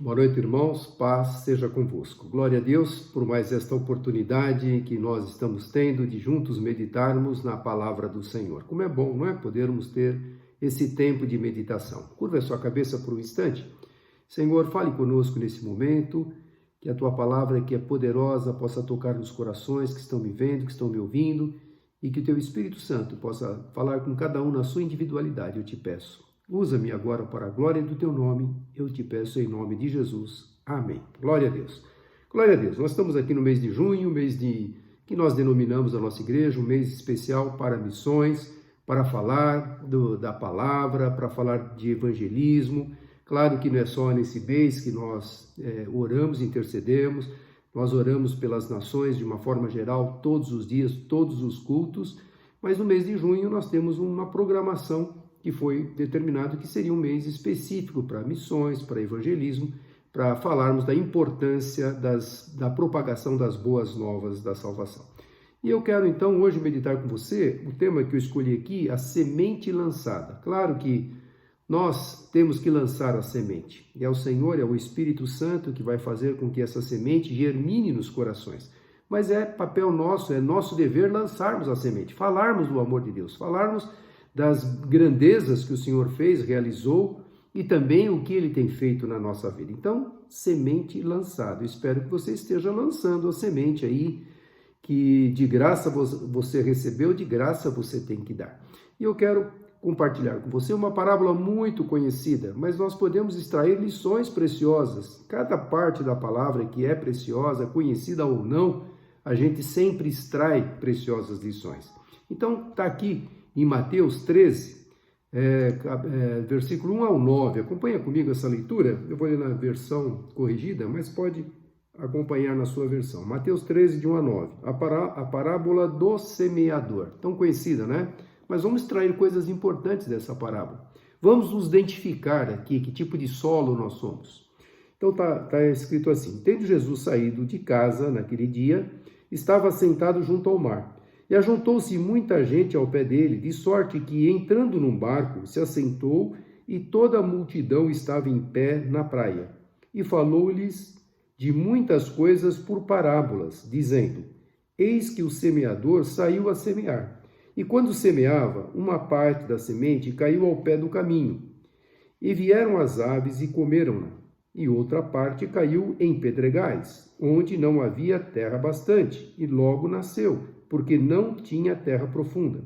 Boa noite, irmãos. Paz seja convosco. Glória a Deus por mais esta oportunidade que nós estamos tendo de juntos meditarmos na palavra do Senhor. Como é bom, não é? Podermos ter esse tempo de meditação. Curva a sua cabeça por um instante. Senhor, fale conosco nesse momento, que a tua palavra, que é poderosa, possa tocar nos corações que estão me vendo, que estão me ouvindo, e que o teu Espírito Santo possa falar com cada um na sua individualidade, eu te peço. Usa-me agora para a glória do teu nome, eu te peço em nome de Jesus. Amém. Glória a Deus. Glória a Deus. Nós estamos aqui no mês de junho, que nós denominamos a nossa igreja, um mês especial para missões, para falar da palavra, para falar de evangelismo. Claro que não é só nesse mês que nós oramos, intercedemos, nós oramos pelas nações de uma forma geral, todos os dias, todos os cultos, mas no mês de junho nós temos uma programação que foi determinado que seria um mês específico para missões, para evangelismo, para falarmos da importância da propagação das boas novas da salvação. E eu quero então hoje meditar com você o tema que eu escolhi aqui, a semente lançada. Claro que nós temos que lançar a semente. É o Senhor, é o Espírito Santo que vai fazer com que essa semente germine nos corações. Mas é papel nosso, é nosso dever lançarmos a semente, falarmos do amor de Deus, falarmos das grandezas que o Senhor fez, realizou e também o que Ele tem feito na nossa vida. Então, semente lançada. Eu espero que você esteja lançando a semente aí, que de graça você recebeu, de graça você tem que dar. E eu quero compartilhar com você uma parábola muito conhecida, mas nós podemos extrair lições preciosas. Cada parte da palavra que é preciosa, conhecida ou não, a gente sempre extrai preciosas lições. Então, está aqui em Mateus 13, versículo 1 ao 9. Acompanha comigo essa leitura. Eu vou ler na versão corrigida, mas pode acompanhar na sua versão. Mateus 13, de 1 a 9. A parábola do semeador. Tão conhecida, né? Mas vamos extrair coisas importantes dessa parábola. Vamos nos identificar aqui que tipo de solo nós somos. Então está escrito assim: tendo Jesus saído de casa naquele dia, estava sentado junto ao mar. E ajuntou-se muita gente ao pé dele, de sorte que, entrando num barco, se assentou e toda a multidão estava em pé na praia. E falou-lhes de muitas coisas por parábolas, dizendo: eis que o semeador saiu a semear. E quando semeava, uma parte da semente caiu ao pé do caminho. E vieram as aves e comeram-na. E outra parte caiu em pedregais, onde não havia terra bastante, e logo nasceu, porque não tinha terra profunda.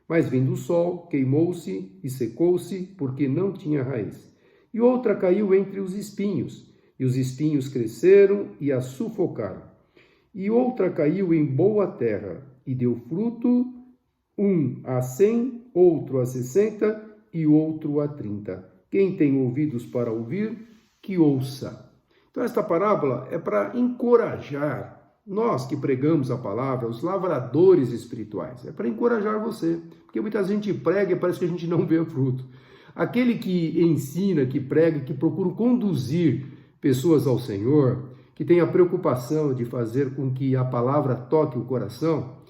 Mas vindo o sol, queimou-se e secou-se, porque não tinha raiz. E outra caiu entre os espinhos, e os espinhos cresceram e a sufocaram. E outra caiu em boa terra, e deu fruto, um a 100, outro a 60 e outro a 30. Quem tem ouvidos para ouvir, que ouça. Então esta parábola é para encorajar nós que pregamos a palavra, os lavradores espirituais. É para encorajar você, porque muita gente prega e parece que a gente não vê o fruto. Aquele que ensina, que prega, que procura conduzir pessoas ao Senhor, que tem a preocupação de fazer com que a palavra toque o coração,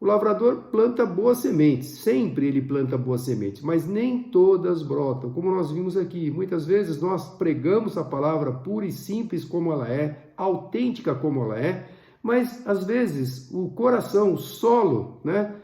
o lavrador planta boas sementes, sempre ele planta boas sementes, mas nem todas brotam, como nós vimos aqui. Muitas vezes nós pregamos a palavra pura e simples como ela é, autêntica como ela é, mas às vezes o coração, o solo, né,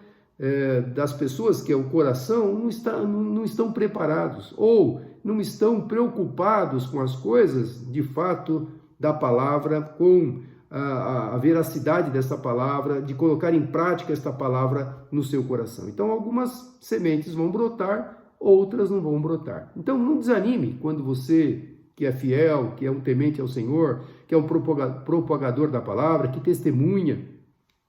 das pessoas, que é o coração, não estão preparados, ou não estão preocupados com as coisas, de fato, da palavra, com a veracidade dessa palavra, de colocar em prática esta palavra no seu coração. Então, algumas sementes vão brotar, outras não vão brotar. Então, não desanime quando você, que é fiel, que é um temente ao Senhor, que é um propagador da palavra, que testemunha,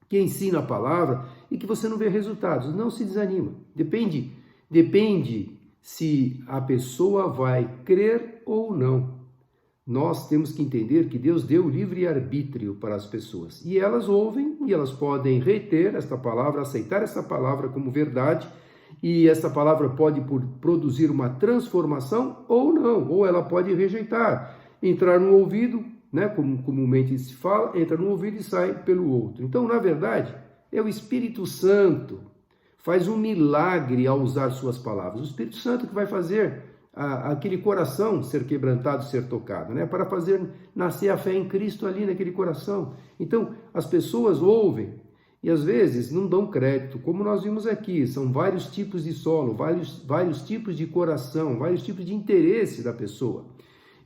que ensina a palavra e que você não vê resultados. Não se desanima. Depende se a pessoa vai crer ou não. Nós temos que entender que Deus deu livre-arbítrio para as pessoas. E elas ouvem e elas podem reter esta palavra, aceitar essa palavra como verdade. E essa palavra pode produzir uma transformação ou não. Ou ela pode rejeitar, entrar no ouvido, né, como comumente se fala, entra no ouvido e sai pelo outro. Então, na verdade, é o Espírito Santo. Faz um milagre ao usar suas palavras. O Espírito Santo que vai fazer aquele coração ser quebrantado, ser tocado, né? Para fazer nascer a fé em Cristo ali naquele coração. Então, as pessoas ouvem e às vezes não dão crédito, como nós vimos aqui, são vários tipos de solo, vários tipos de coração, vários tipos de interesse da pessoa.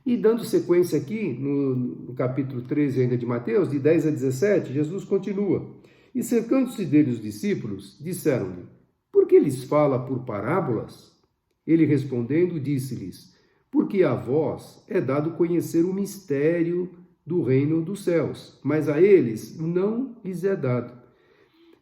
E dando sequência aqui, no capítulo 13 ainda de Mateus, de 10 a 17, Jesus continua. E cercando-se dele os discípulos, disseram-lhe, por que lhes fala por parábolas? Ele respondendo, disse-lhes, porque a vós é dado conhecer o mistério do reino dos céus, mas a eles não lhes é dado.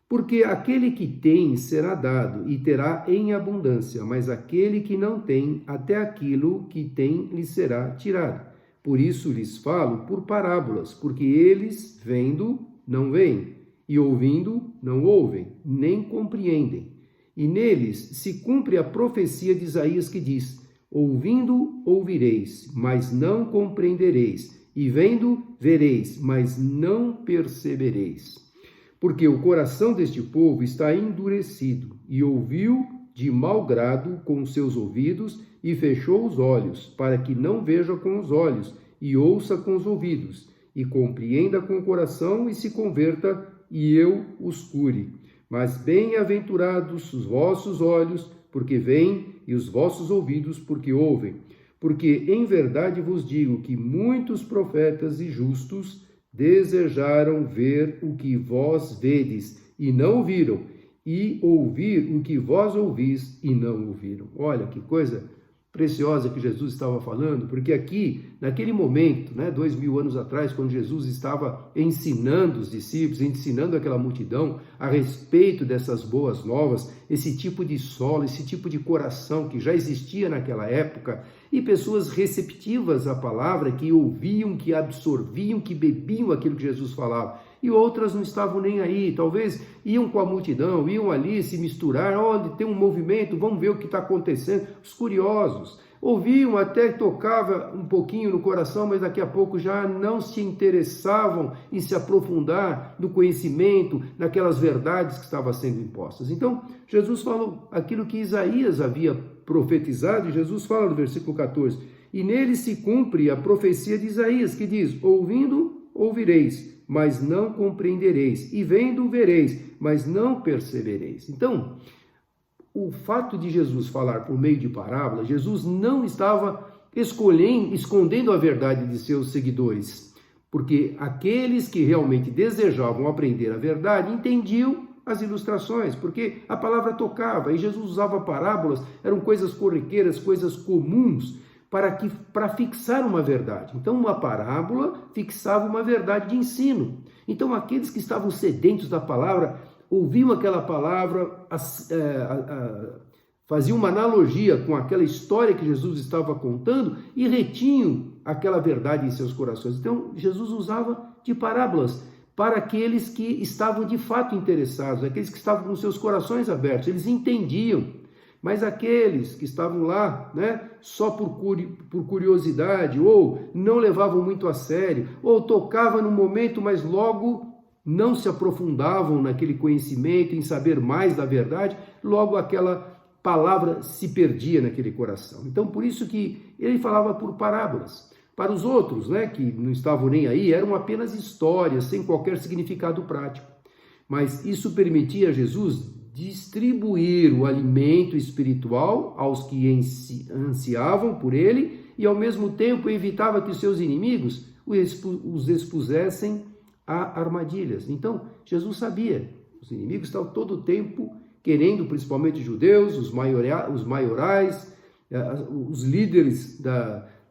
Porque aquele que tem será dado e terá em abundância, mas aquele que não tem, até aquilo que tem lhe será tirado. Por isso lhes falo por parábolas, porque eles, vendo, não veem, e ouvindo, não ouvem, nem compreendem. E neles se cumpre a profecia de Isaías que diz, ouvindo, ouvireis, mas não compreendereis, e vendo, vereis, mas não percebereis. Porque o coração deste povo está endurecido, e ouviu de mau grado com os seus ouvidos, e fechou os olhos, para que não veja com os olhos, e ouça com os ouvidos, e compreenda com o coração, e se converta, e eu os cure. Mas bem-aventurados os vossos olhos, porque veem, e os vossos ouvidos, porque ouvem. Porque em verdade vos digo que muitos profetas e justos desejaram ver o que vós vedes, e não ouviram, e ouvir o que vós ouvis, e não ouviram. Olha que coisa preciosa que Jesus estava falando, porque aqui, naquele momento, 2000 anos atrás, quando Jesus estava ensinando os discípulos, ensinando aquela multidão a respeito dessas boas novas, esse tipo de solo, esse tipo de coração que já existia naquela época, e pessoas receptivas à palavra, que ouviam, que absorviam, que bebiam aquilo que Jesus falava. E outras não estavam nem aí, talvez iam com a multidão, iam ali se misturar, olha, tem um movimento, vamos ver o que está acontecendo. Os curiosos ouviam, até tocava um pouquinho no coração, mas daqui a pouco já não se interessavam em se aprofundar no conhecimento, naquelas verdades que estavam sendo impostas. Então, Jesus falou aquilo que Isaías havia profetizado, e Jesus fala no versículo 14, e nele se cumpre a profecia de Isaías, que diz, ouvindo, ouvireis, mas não compreendereis, e vendo, vereis, mas não percebereis. Então, o fato de Jesus falar por meio de parábola, Jesus não estava escondendo a verdade de seus seguidores, porque aqueles que realmente desejavam aprender a verdade entendiam as ilustrações, porque a palavra tocava, e Jesus usava parábolas, eram coisas corriqueiras, coisas comuns, para fixar uma verdade. Então, uma parábola fixava uma verdade de ensino. Então, aqueles que estavam sedentos da palavra, ouviam aquela palavra, faziam uma analogia com aquela história que Jesus estava contando e retinham aquela verdade em seus corações. Então, Jesus usava de parábolas para aqueles que estavam de fato interessados, aqueles que estavam com seus corações abertos, eles entendiam. Mas aqueles que estavam lá, só por curiosidade, ou não levavam muito a sério, ou tocavam no momento, mas logo não se aprofundavam naquele conhecimento, em saber mais da verdade, logo aquela palavra se perdia naquele coração. Então, por isso que ele falava por parábolas. Para os outros, que não estavam nem aí, eram apenas histórias, sem qualquer significado prático. Mas isso permitia a Jesus distribuir o alimento espiritual aos que ansiavam por ele e, ao mesmo tempo, evitava que os seus inimigos os expusessem a armadilhas. Então, Jesus sabia, os inimigos estavam todo o tempo querendo, principalmente judeus, os maiorais, os líderes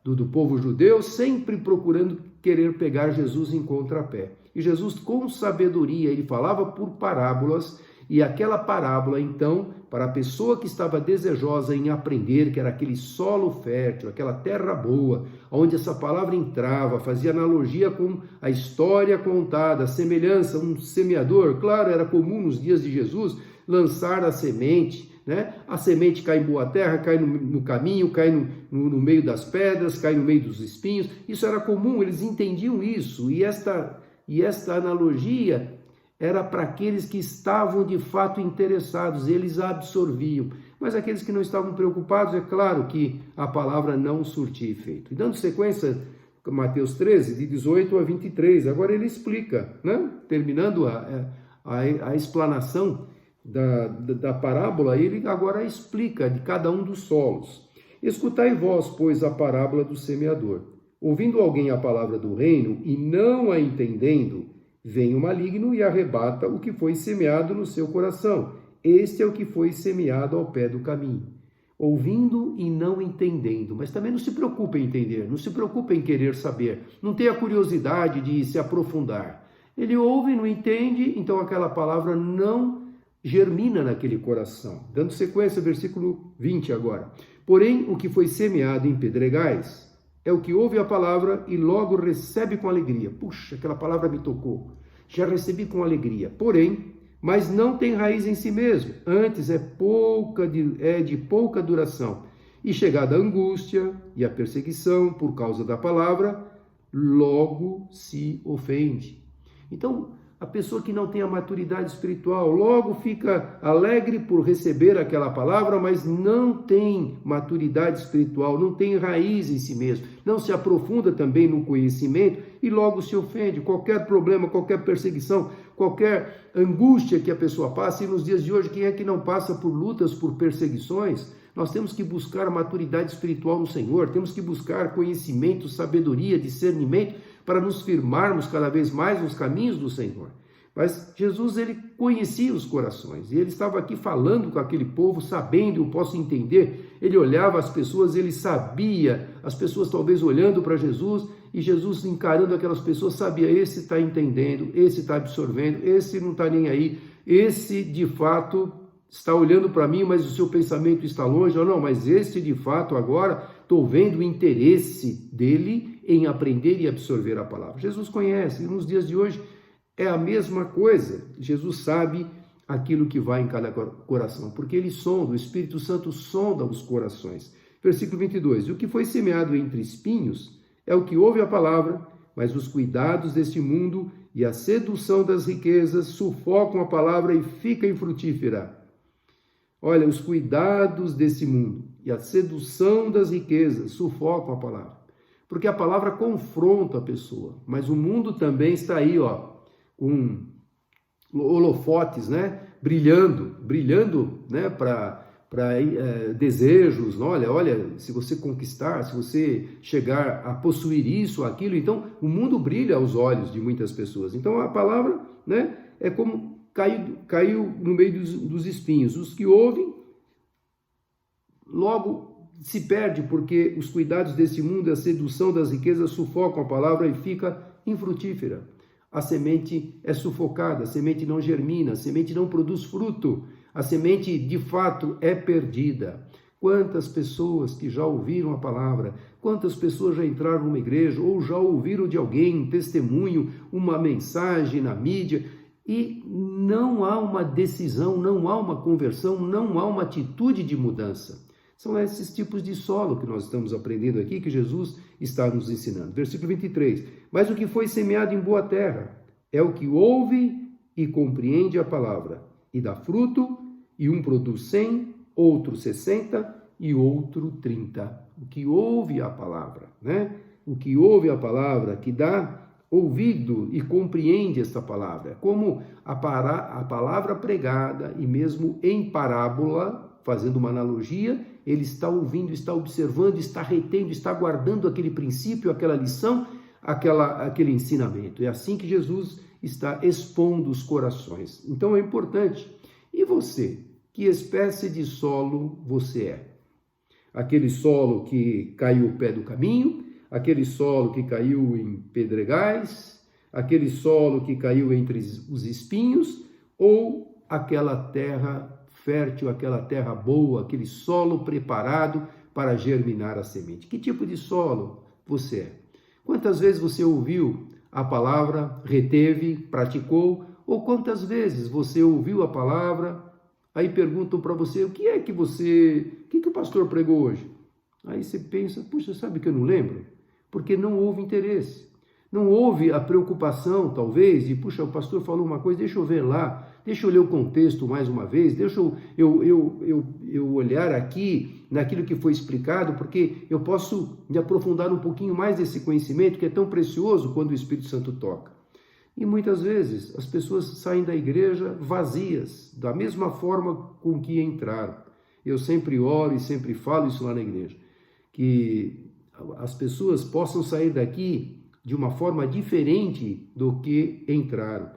do povo judeu, sempre procurando querer pegar Jesus em contrapé. E Jesus, com sabedoria, ele falava por parábolas. E aquela parábola, então, para a pessoa que estava desejosa em aprender, que era aquele solo fértil, aquela terra boa, onde essa palavra entrava, fazia analogia com a história contada, a semelhança, um semeador, claro, era comum nos dias de Jesus lançar a semente, A semente cai em boa terra, cai no caminho, cai no meio das pedras, cai no meio dos espinhos, isso era comum, eles entendiam isso, e esta analogia era para aqueles que estavam de fato interessados, eles absorviam. mas aqueles que não estavam preocupados, é claro que a palavra não surtia efeito. E dando sequência, Mateus 13, de 18 a 23, agora ele explica, né? Terminando a explanação da parábola, ele agora explica de cada um dos solos. Escutai vós, pois, a parábola do semeador. Ouvindo alguém a palavra do reino e não a entendendo, vem o maligno e arrebata o que foi semeado no seu coração. Este é o que foi semeado ao pé do caminho. Ouvindo e não entendendo, mas também não se preocupe em entender, não se preocupe em querer saber, não tenha curiosidade de se aprofundar. Ele ouve, não entende, então aquela palavra não germina naquele coração. Dando sequência, versículo 20 agora. Porém, o que foi semeado em pedregais é o que ouve a palavra e logo recebe com alegria. Puxa, aquela palavra me tocou. Já recebi com alegria. Porém, mas não tem raiz em si mesmo. Antes é de pouca duração. E chegada a angústia e a perseguição por causa da palavra, logo se ofende. Então, a pessoa que não tem a maturidade espiritual logo fica alegre por receber aquela palavra, mas não tem maturidade espiritual, não tem raiz em si mesmo, não se aprofunda também no conhecimento e logo se ofende. Qualquer problema, qualquer perseguição, qualquer angústia que a pessoa passe, e nos dias de hoje, quem é que não passa por lutas, por perseguições? Nós temos que buscar a maturidade espiritual no Senhor, temos que buscar conhecimento, sabedoria, discernimento, para nos firmarmos cada vez mais nos caminhos do Senhor. Mas Jesus, ele conhecia os corações, e ele estava aqui falando com aquele povo, sabendo, eu posso entender, ele olhava as pessoas, ele sabia, as pessoas talvez olhando para Jesus, e Jesus encarando aquelas pessoas, sabia, esse está entendendo, esse está absorvendo, esse não está nem aí, esse de fato está olhando para mim, mas o seu pensamento está longe, ou não, mas esse de fato agora, estou vendo o interesse dele em aprender e absorver a palavra. Jesus conhece, e nos dias de hoje é a mesma coisa. Jesus sabe aquilo que vai em cada coração, porque ele sonda, o Espírito Santo sonda os corações. Versículo 22, o que foi semeado entre espinhos é o que ouve a palavra, mas os cuidados deste mundo e a sedução das riquezas sufocam a palavra e fica infrutífera. Olha, os cuidados desse mundo e a sedução das riquezas sufocam a palavra, porque a palavra confronta a pessoa, mas o mundo também está aí, com holofotes, né, brilhando, né, para desejos. Olha, se você conquistar, se você chegar a possuir isso, aquilo, então o mundo brilha aos olhos de muitas pessoas. Então a palavra, né, é como caiu no meio dos espinhos. Os que ouvem, logo se perde, porque os cuidados desse mundo e a sedução das riquezas sufocam a palavra e fica infrutífera. A semente é sufocada, a semente não germina, a semente não produz fruto, a semente de fato é perdida. Quantas pessoas que já ouviram a palavra, quantas pessoas já entraram numa igreja ou já ouviram de alguém um testemunho, uma mensagem na mídia, e não há uma decisão, não há uma conversão, não há uma atitude de mudança. São esses tipos de solo que nós estamos aprendendo aqui, que Jesus está nos ensinando. Versículo 23. Mas o que foi semeado em boa terra é o que ouve e compreende a palavra, e dá fruto, e um produz 100, outro 60 e outro 30. O que ouve a palavra, né? O que ouve a palavra, que dá ouvido e compreende esta palavra, como a palavra pregada, e mesmo em parábola, fazendo uma analogia, ele está ouvindo, está observando, está retendo, está guardando aquele princípio, aquela lição, aquele ensinamento. É assim que Jesus está expondo os corações. Então é importante. E você? Que espécie de solo você é? Aquele solo que caiu ao pé do caminho, aquele solo que caiu em pedregais, aquele solo que caiu entre os espinhos, ou aquela terra fértil, aquela terra boa, aquele solo preparado para germinar a semente? Que tipo de solo você é? Quantas vezes você ouviu a palavra, reteve, praticou, ou quantas vezes você ouviu a palavra, aí perguntam para você, o que o pastor pregou hoje? Aí você pensa, puxa, sabe que eu não lembro? Porque não houve interesse. Não houve a preocupação, talvez, de, puxa, o pastor falou uma coisa, deixa eu ver lá. deixa eu ler o contexto mais uma vez, deixa eu olhar aqui naquilo que foi explicado, porque eu posso me aprofundar um pouquinho mais desse conhecimento que é tão precioso quando o Espírito Santo toca. E muitas vezes as pessoas saem da igreja vazias, da mesma forma com que entraram. Eu sempre oro e sempre falo isso lá na igreja, que as pessoas possam sair daqui de uma forma diferente do que entraram.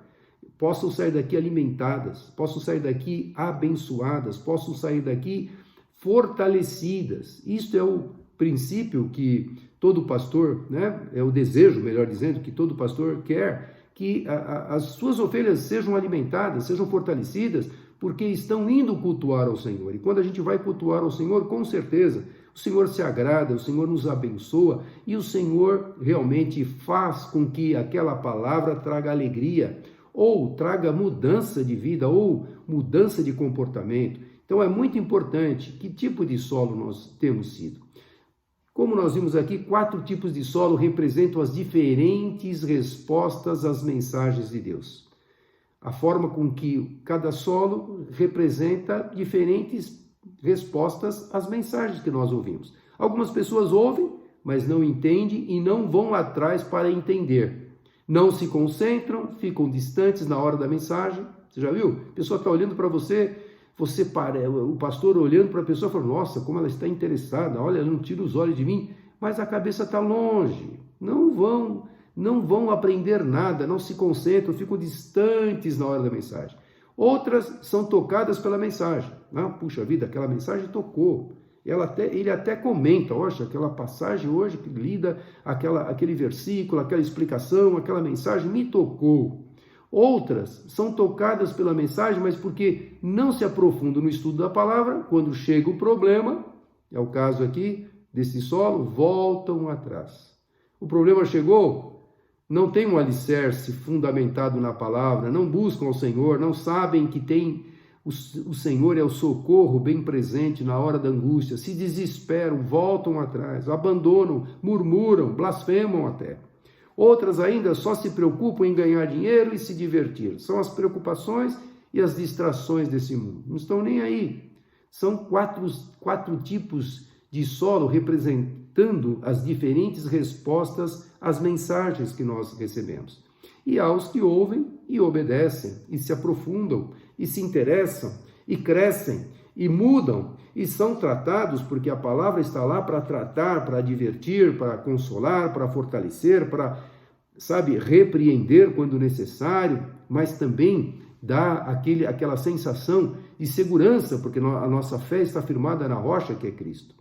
Possam sair daqui alimentadas, possam sair daqui abençoadas, possam sair daqui fortalecidas. Isto é o princípio que todo pastor, né, é o desejo, melhor dizendo, que todo pastor quer, que as suas ovelhas sejam alimentadas, sejam fortalecidas, porque estão indo cultuar ao Senhor. E quando a gente vai cultuar ao Senhor, com certeza, o Senhor se agrada, o Senhor nos abençoa e o Senhor realmente faz com que aquela palavra traga alegria, ou traga mudança de vida, ou mudança de comportamento. Então é muito importante que tipo de solo nós temos sido. Como nós vimos aqui, 4 tipos de solo representam as diferentes respostas às mensagens de Deus. A forma com que cada solo representa diferentes respostas às mensagens que nós ouvimos. Algumas pessoas ouvem, mas não entendem e não vão atrás para entender. Não se concentram, ficam distantes na hora da mensagem. Você já viu? A pessoa está olhando para você, o pastor olhando para a pessoa e falando, nossa, como ela está interessada, olha, ela não tira os olhos de mim, mas a cabeça está longe. Não vão aprender nada, não se concentram, ficam distantes na hora da mensagem. Outras são tocadas pela mensagem. Puxa vida, aquela mensagem tocou. Ele até comenta, oxa, aquela passagem hoje que lida, aquele versículo, aquela explicação, aquela mensagem me tocou. Outras são tocadas pela mensagem, mas porque não se aprofundam no estudo da palavra, quando chega o problema, é o caso aqui desse solo, voltam atrás. O problema chegou, não tem um alicerce fundamentado na palavra, não buscam ao Senhor, não sabem que o Senhor é o socorro bem presente na hora da angústia, se desesperam, voltam atrás, abandonam, murmuram, blasfemam até. Outras ainda só se preocupam em ganhar dinheiro e se divertir. São as preocupações e as distrações desse mundo. Não estão nem aí. São quatro tipos de solo representando as diferentes respostas às mensagens que nós recebemos. E há os que ouvem e obedecem, e se aprofundam, e se interessam, e crescem, e mudam, e são tratados, porque a palavra está lá para tratar, para divertir, para consolar, para fortalecer, para, repreender quando necessário, mas também dá aquela sensação de segurança, porque a nossa fé está firmada na rocha que é Cristo.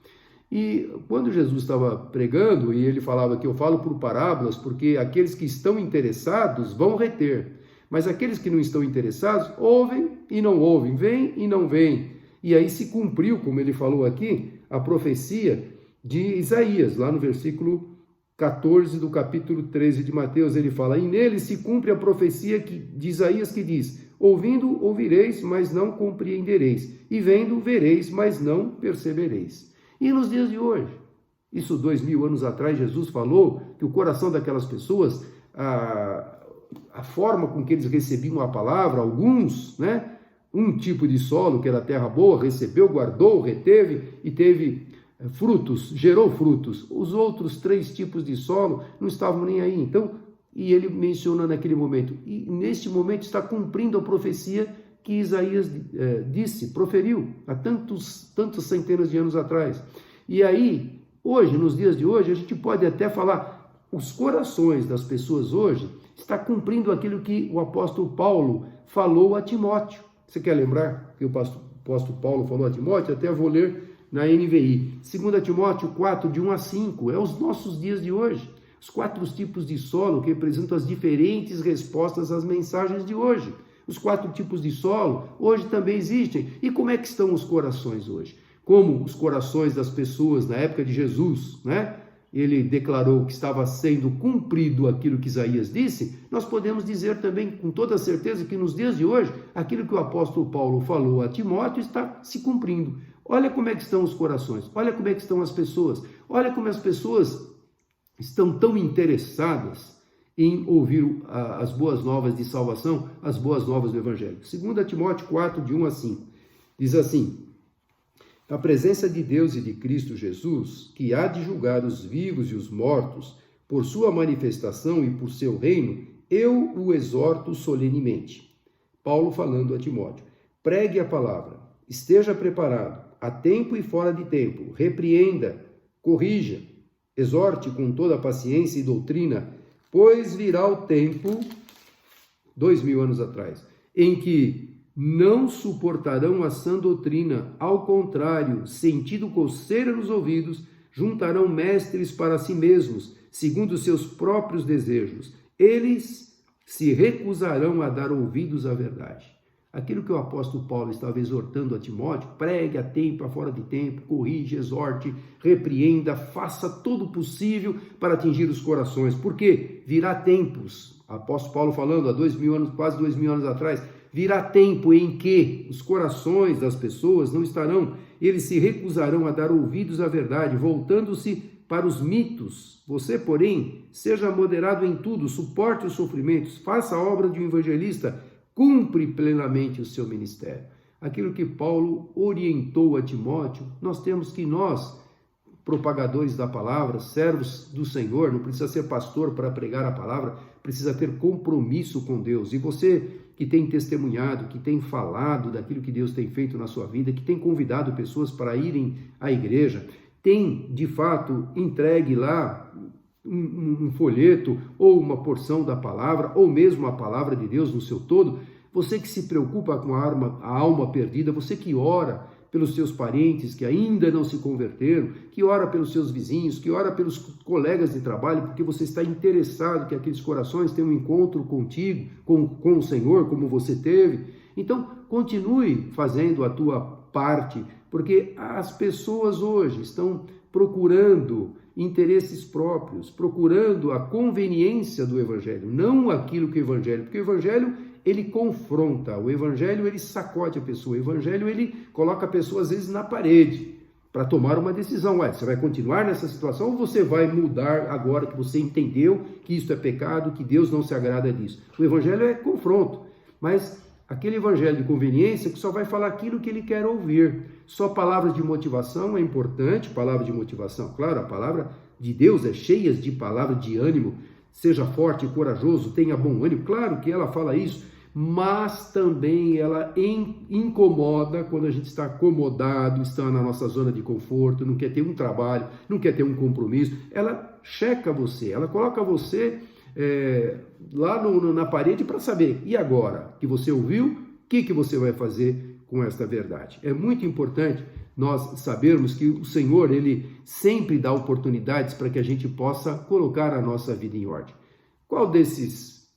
E quando Jesus estava pregando, e ele falava que eu falo por parábolas, porque aqueles que estão interessados vão reter, mas aqueles que não estão interessados ouvem e não ouvem, veem e não veem. E aí se cumpriu, como ele falou aqui, a profecia de Isaías, lá no versículo 14 do capítulo 13 de Mateus, ele fala, e nele se cumpre a profecia de Isaías que diz, ouvindo ouvireis, mas não compreendereis, e vendo vereis, mas não percebereis. E nos dias de hoje, isso 2000 anos atrás, Jesus falou que o coração daquelas pessoas, a forma com que eles recebiam a palavra, alguns, um tipo de solo, que era terra boa, recebeu, guardou, reteve e teve frutos, gerou frutos. Os outros 3 tipos de solo não estavam nem aí. Então, e ele menciona naquele momento, e neste momento está cumprindo a profecia que Isaías proferiu há tantas centenas de anos atrás. E aí, hoje, nos dias de hoje, a gente pode até falar, os corações das pessoas hoje está cumprindo aquilo que o apóstolo Paulo falou a Timóteo. Você quer lembrar que o apóstolo Paulo falou a Timóteo? Até vou ler na NVI. 2 Timóteo 4, de 1 a 5, é os nossos dias de hoje. Os 4 tipos de solo que representam as diferentes respostas às mensagens de hoje. Os 4 tipos de solo hoje também existem. E como é que estão os corações hoje? Como os corações das pessoas na época de Jesus, ele declarou que estava sendo cumprido aquilo que Isaías disse, nós podemos dizer também com toda certeza que nos dias de hoje, aquilo que o apóstolo Paulo falou a Timóteo está se cumprindo. Olha como é que estão os corações, olha como é que estão as pessoas, olha como as pessoas estão tão interessadas em ouvir as boas novas de salvação, as boas novas do Evangelho. 2 Timóteo 4, de 1 a 5, diz assim: a presença de Deus e de Cristo Jesus, que há de julgar os vivos e os mortos, por sua manifestação e por seu reino, eu o exorto solenemente. Paulo falando a Timóteo: pregue a palavra, esteja preparado, a tempo e fora de tempo, repreenda, corrija, exorte com toda paciência e doutrina, pois virá o tempo, 2000 anos atrás, em que não suportarão a sã doutrina, ao contrário, sentindo coceira nos ouvidos, juntarão mestres para si mesmos, segundo seus próprios desejos. Eles se recusarão a dar ouvidos à verdade. Aquilo que o apóstolo Paulo estava exortando a Timóteo: pregue a tempo, a fora de tempo, corrija, exorte, repreenda, faça todo o possível para atingir os corações, porque virá tempos, apóstolo Paulo falando há 2000 anos, quase 2000 anos atrás, virá tempo em que os corações das pessoas não estarão, eles se recusarão a dar ouvidos à verdade, voltando-se para os mitos. Você, porém, seja moderado em tudo, suporte os sofrimentos, faça a obra de um evangelista, cumpre plenamente o seu ministério. Aquilo que Paulo orientou a Timóteo, nós, propagadores da palavra, servos do Senhor, não precisa ser pastor para pregar a palavra, precisa ter compromisso com Deus. E você que tem testemunhado, que tem falado daquilo que Deus tem feito na sua vida, que tem convidado pessoas para irem à igreja, tem de fato entregue lá um folheto ou uma porção da palavra, ou mesmo a palavra de Deus no seu todo, você que se preocupa com a alma perdida, você que ora pelos seus parentes que ainda não se converteram, que ora pelos seus vizinhos, que ora pelos colegas de trabalho, porque você está interessado que aqueles corações tenham um encontro contigo, com o Senhor, como você teve. Então, continue fazendo a tua parte, porque as pessoas hoje estão procurando interesses próprios, procurando a conveniência do Evangelho, não aquilo que o Evangelho, porque o Evangelho ele confronta, o Evangelho ele sacode a pessoa, o Evangelho ele coloca a pessoa às vezes na parede para tomar uma decisão. Você vai continuar nessa situação ou você vai mudar agora que você entendeu que isto é pecado, que Deus não se agrada disso? O Evangelho é confronto, mas aquele evangelho de conveniência que só vai falar aquilo que ele quer ouvir. Só palavras de motivação é importante, palavra de motivação, claro, a palavra de Deus é cheia de palavras de ânimo, seja forte e corajoso, tenha bom ânimo, claro que ela fala isso, mas também ela incomoda quando a gente está acomodado, está na nossa zona de conforto, não quer ter um trabalho, não quer ter um compromisso. Ela checa você, ela coloca você lá na parede para saber, e agora que você ouviu, o que você vai fazer com esta verdade? É muito importante nós sabermos que o Senhor, ele sempre dá oportunidades para que a gente possa colocar a nossa vida em ordem. Qual desses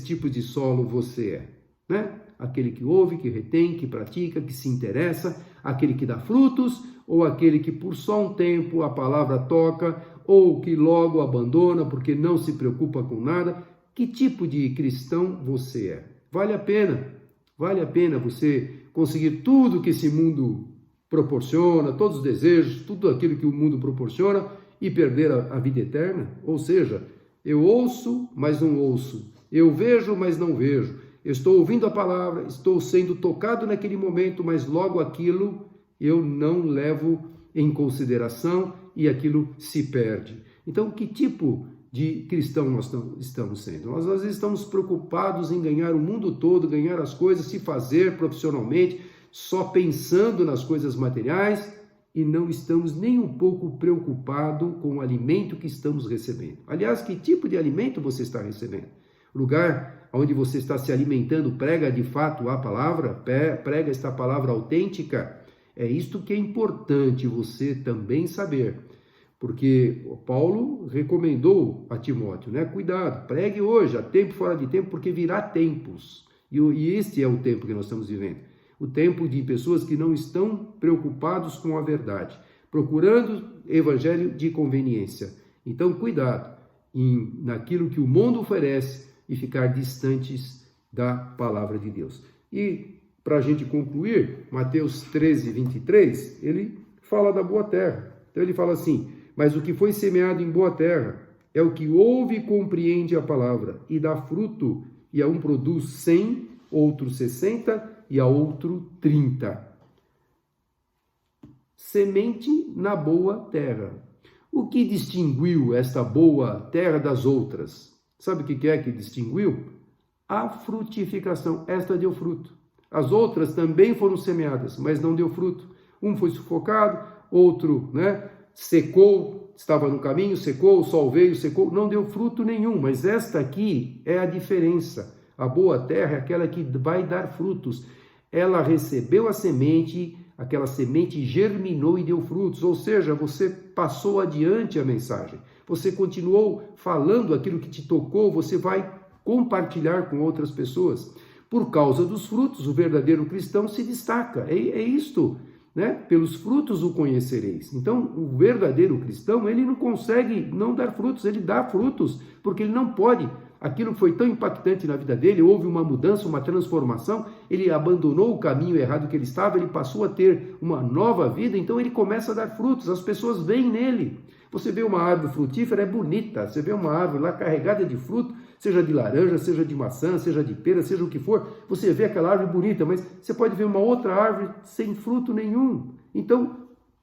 tipos de solo você é? Né? Aquele que ouve, que retém, que pratica, que se interessa, aquele que dá frutos, ou aquele que por só um tempo a palavra toca, ou que logo abandona porque não se preocupa com nada? Que tipo de cristão você é? Vale a pena você conseguir tudo que esse mundo proporciona, todos os desejos, tudo aquilo que o mundo proporciona e perder a vida eterna? Ou seja, eu ouço, mas não ouço, eu vejo, mas não vejo, eu estou ouvindo a palavra, estou sendo tocado naquele momento, mas logo aquilo eu não levo em consideração e aquilo se perde. Então, que tipo de cristão nós estamos sendo? Nós às vezes estamos preocupados em ganhar o mundo todo, ganhar as coisas, se fazer profissionalmente, só pensando nas coisas materiais e não estamos nem um pouco preocupados com o alimento que estamos recebendo. Aliás, que tipo de alimento você está recebendo? O lugar onde você está se alimentando prega de fato a palavra? Prega esta palavra autêntica? É isto que é importante você também saber, porque Paulo recomendou a Timóteo, né? Cuidado, pregue hoje, a tempo fora de tempo, porque virá tempos, e este é o tempo que nós estamos vivendo, o tempo de pessoas que não estão preocupados com a verdade, procurando evangelho de conveniência. Então, cuidado naquilo que o mundo oferece e ficar distantes da palavra de Deus. E para a gente concluir, Mateus 13, 23, ele fala da boa terra. Então ele fala assim: mas o que foi semeado em boa terra é o que ouve e compreende a palavra e dá fruto, e a um produz 100, outro 60 e a outro 30. Semente na boa terra. O que distinguiu esta boa terra das outras? Sabe o que é que distinguiu? A frutificação. Esta deu fruto. As outras também foram semeadas, mas não deu fruto. Um foi sufocado, outro, secou, estava no caminho, secou, o sol veio, secou, não deu fruto nenhum. Mas esta aqui é a diferença. A boa terra é aquela que vai dar frutos. Ela recebeu a semente, aquela semente germinou e deu frutos. Ou seja, você passou adiante a mensagem. Você continuou falando aquilo que te tocou, você vai compartilhar com outras pessoas. Por causa dos frutos, o verdadeiro cristão se destaca. É isto, Pelos frutos o conhecereis. Então, o verdadeiro cristão, ele não consegue não dar frutos, ele dá frutos, porque ele não pode. Aquilo foi tão impactante na vida dele, houve uma mudança, uma transformação, ele abandonou o caminho errado que ele estava, ele passou a ter uma nova vida, então ele começa a dar frutos, as pessoas veem nele. Você vê uma árvore frutífera, é bonita, você vê uma árvore lá carregada de fruto, seja de laranja, seja de maçã, seja de pera, seja o que for, você vê aquela árvore bonita, mas você pode ver uma outra árvore sem fruto nenhum. Então,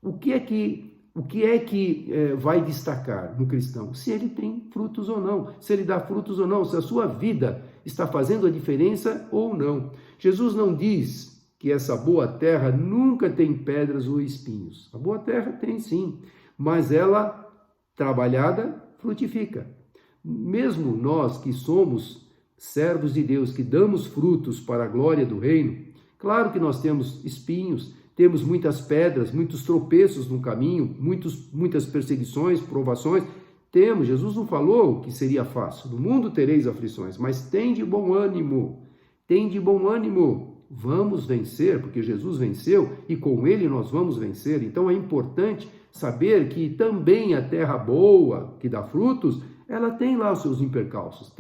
o que é que vai destacar no cristão? Se ele tem frutos ou não, se ele dá frutos ou não, se a sua vida está fazendo a diferença ou não. Jesus não diz que essa boa terra nunca tem pedras ou espinhos. A boa terra tem sim, mas ela, trabalhada, frutifica. Mesmo nós que somos servos de Deus, que damos frutos para a glória do reino, claro que nós temos espinhos, temos muitas pedras, muitos tropeços no caminho, muitas perseguições, provações. Temos, Jesus não falou que seria fácil. No mundo tereis aflições, mas tem de bom ânimo. Vamos vencer, porque Jesus venceu e com ele nós vamos vencer. Então é importante saber que também a terra boa, que dá frutos, ela tem lá os seus impercalços.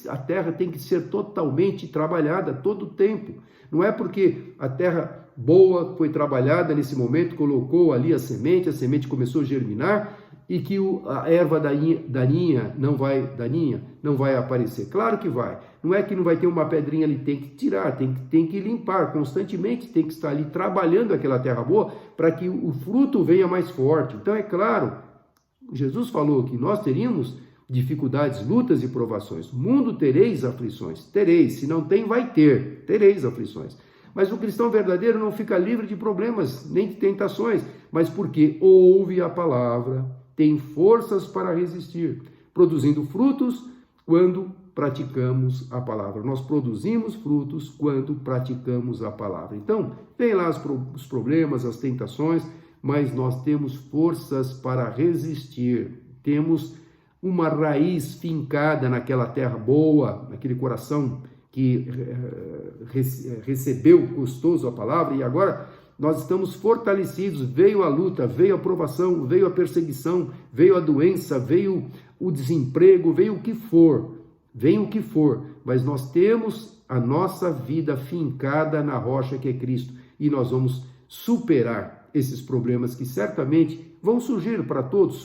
A terra tem que ser totalmente trabalhada todo o tempo. Não é porque a terra boa foi trabalhada nesse momento, colocou ali a semente começou a germinar e que a erva daninha não vai aparecer. Claro que vai. Não é que não vai ter uma pedrinha ali, tem que tirar, tem que limpar constantemente, tem que estar ali trabalhando aquela terra boa para que o fruto venha mais forte. Então é claro, Jesus falou que nós teríamos dificuldades, lutas e provações. No mundo tereis aflições. Tereis, se não tem, vai ter. Tereis aflições. Mas o cristão verdadeiro não fica livre de problemas, nem de tentações, mas porque ouve a palavra, tem forças para resistir, produzindo frutos quando praticamos a palavra. Nós produzimos frutos quando praticamos a palavra. Então, tem lá os problemas, as tentações, mas nós temos forças para resistir. Temos uma raiz fincada naquela terra boa, naquele coração que recebeu gostoso a palavra, e agora nós estamos fortalecidos. Veio a luta, veio a provação, veio a perseguição, veio a doença, veio o desemprego, veio o que for, mas nós temos a nossa vida fincada na rocha que é Cristo, e nós vamos superar esses problemas que certamente vão surgem para todos.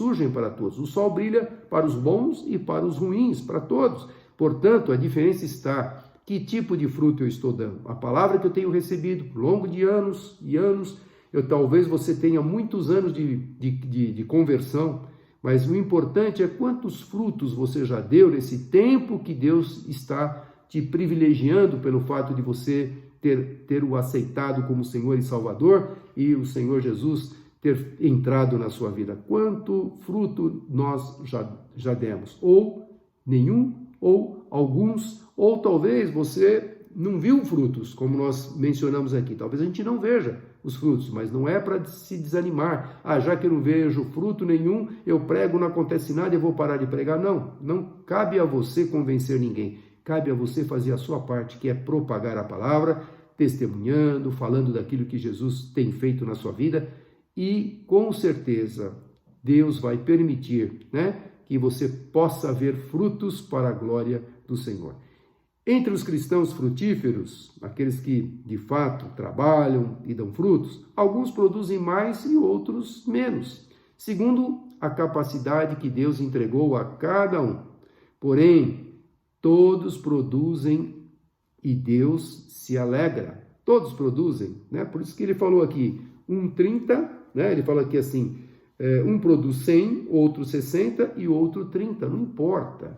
O sol brilha para os bons e para os ruins, para todos. Portanto, a diferença está: que tipo de fruto eu estou dando? A palavra que eu tenho recebido ao longo de anos e anos, talvez você tenha muitos anos de conversão, mas o importante é quantos frutos você já deu nesse tempo que Deus está te privilegiando pelo fato de você ter o aceitado como Senhor e Salvador e o Senhor Jesus ter entrado na sua vida. Quanto fruto nós já demos? Ou nenhum, ou alguns, ou talvez você não viu frutos, como nós mencionamos aqui. Talvez a gente não veja os frutos, mas não é para se desanimar. Já que eu não vejo fruto nenhum, eu prego, não acontece nada, eu vou parar de pregar. Não cabe a você convencer ninguém. Cabe a você fazer a sua parte, que é propagar a palavra, testemunhando, falando daquilo que Jesus tem feito na sua vida, e com certeza Deus vai permitir, que você possa ver frutos para a glória do Senhor. Entre os cristãos frutíferos, aqueles que de fato trabalham e dão frutos, alguns produzem mais e outros menos, segundo a capacidade que Deus entregou a cada um. Porém, todos produzem e Deus se alegra. Todos produzem, né? Por isso que ele falou aqui, 30, né? Ele fala aqui assim, um produz 100, outro 60 e outro 30. Não importa.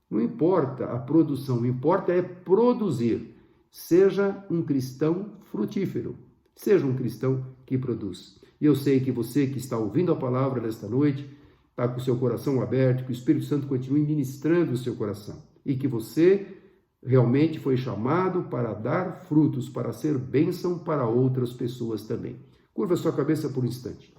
Não importa a produção, o que importa é produzir. Seja um cristão frutífero. Seja um cristão que produz. E eu sei que você que está ouvindo a palavra nesta noite, está com o seu coração aberto, que o Espírito Santo continue ministrando o seu coração. E que você realmente foi chamado para dar frutos, para ser bênção para outras pessoas também. Curva sua cabeça por um instante.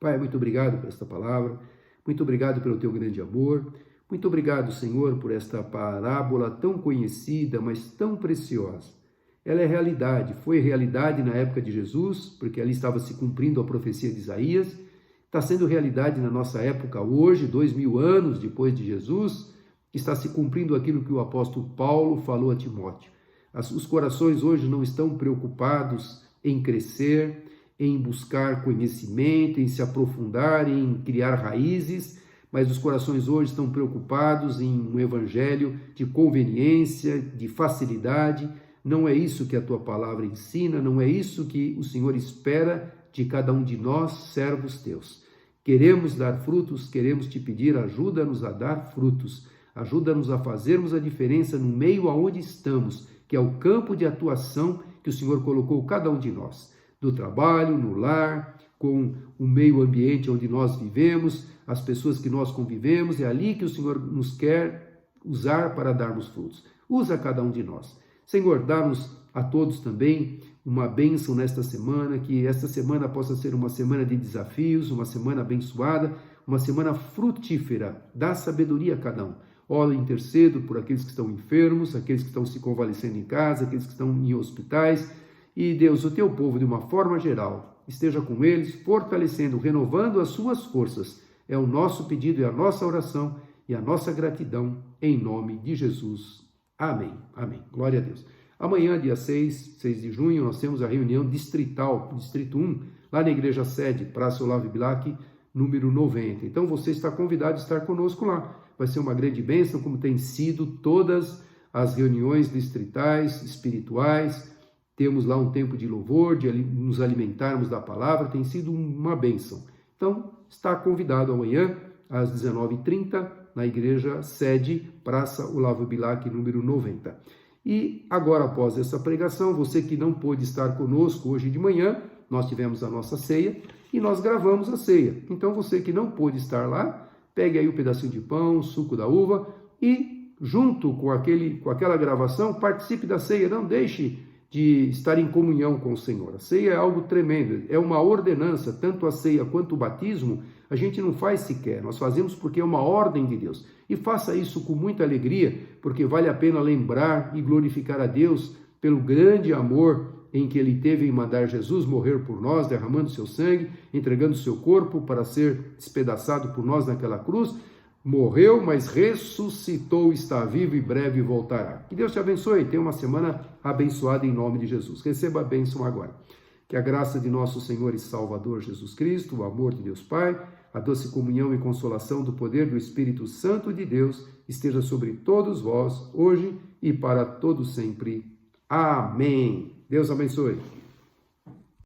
Pai, muito obrigado por esta palavra. Muito obrigado pelo teu grande amor. Muito obrigado, Senhor, por esta parábola tão conhecida, mas tão preciosa. Ela é realidade, foi realidade na época de Jesus, porque ali estava se cumprindo a profecia de Isaías, está sendo realidade na nossa época hoje, 2000 anos depois de Jesus, está se cumprindo aquilo que o apóstolo Paulo falou a Timóteo. Os corações hoje não estão preocupados em crescer, em buscar conhecimento, em se aprofundar, em criar raízes, mas os corações hoje estão preocupados em um evangelho de conveniência, de facilidade. Não é isso que a tua palavra ensina, não é isso que o Senhor espera de cada um de nós, servos teus. Queremos dar frutos, queremos te pedir, ajuda-nos a dar frutos, ajuda-nos a fazermos a diferença no meio aonde estamos, que é o campo de atuação que o Senhor colocou cada um de nós, do trabalho, no lar, com o meio ambiente onde nós vivemos, as pessoas que nós convivemos, é ali que o Senhor nos quer usar para darmos frutos. Usa cada um de nós. Senhor, dá-nos a todos também uma bênção nesta semana, que esta semana possa ser uma semana de desafios, uma semana abençoada, uma semana frutífera. Dá sabedoria a cada um. Oro e intercedo por aqueles que estão enfermos, aqueles que estão se convalescendo em casa, aqueles que estão em hospitais. E, Deus, o teu povo, de uma forma geral, esteja com eles, fortalecendo, renovando as suas forças. É o nosso pedido, é a nossa oração e a nossa gratidão, em nome de Jesus. Amém. Amém. Glória a Deus. Amanhã, dia 6 de junho, nós temos a reunião distrital, Distrito 1, lá na Igreja Sede, Praça Olavo Bilac, número 90. Então, você está convidado a estar conosco lá. Vai ser uma grande bênção, como tem sido todas as reuniões distritais, espirituais. Temos lá um tempo de louvor, de nos alimentarmos da palavra. Tem sido uma bênção. Então, está convidado amanhã, às 19h30, na Igreja Sede, Praça Olavo Bilac, número 90. E agora, após essa pregação, você que não pôde estar conosco hoje de manhã, nós tivemos a nossa ceia e nós gravamos a ceia. Então, você que não pôde estar lá, pegue aí um pedacinho de pão, suco da uva e, junto com aquela gravação, participe da ceia. Não deixe de estar em comunhão com o Senhor. A ceia é algo tremendo, é uma ordenança, tanto a ceia quanto o batismo, a gente não faz sequer, nós fazemos porque é uma ordem de Deus. E faça isso com muita alegria, porque vale a pena lembrar e glorificar a Deus pelo grande amor em que Ele teve em mandar Jesus morrer por nós, derramando seu sangue, entregando seu corpo para ser despedaçado por nós naquela cruz. Morreu, mas ressuscitou, está vivo e breve voltará. Que Deus te abençoe, tenha uma semana abençoada em nome de Jesus. Receba a bênção agora. Que a graça de nosso Senhor e Salvador Jesus Cristo, o amor de Deus Pai, a doce comunhão e consolação do poder do Espírito Santo de Deus esteja sobre todos vós, hoje e para todo sempre. Amém. Deus abençoe.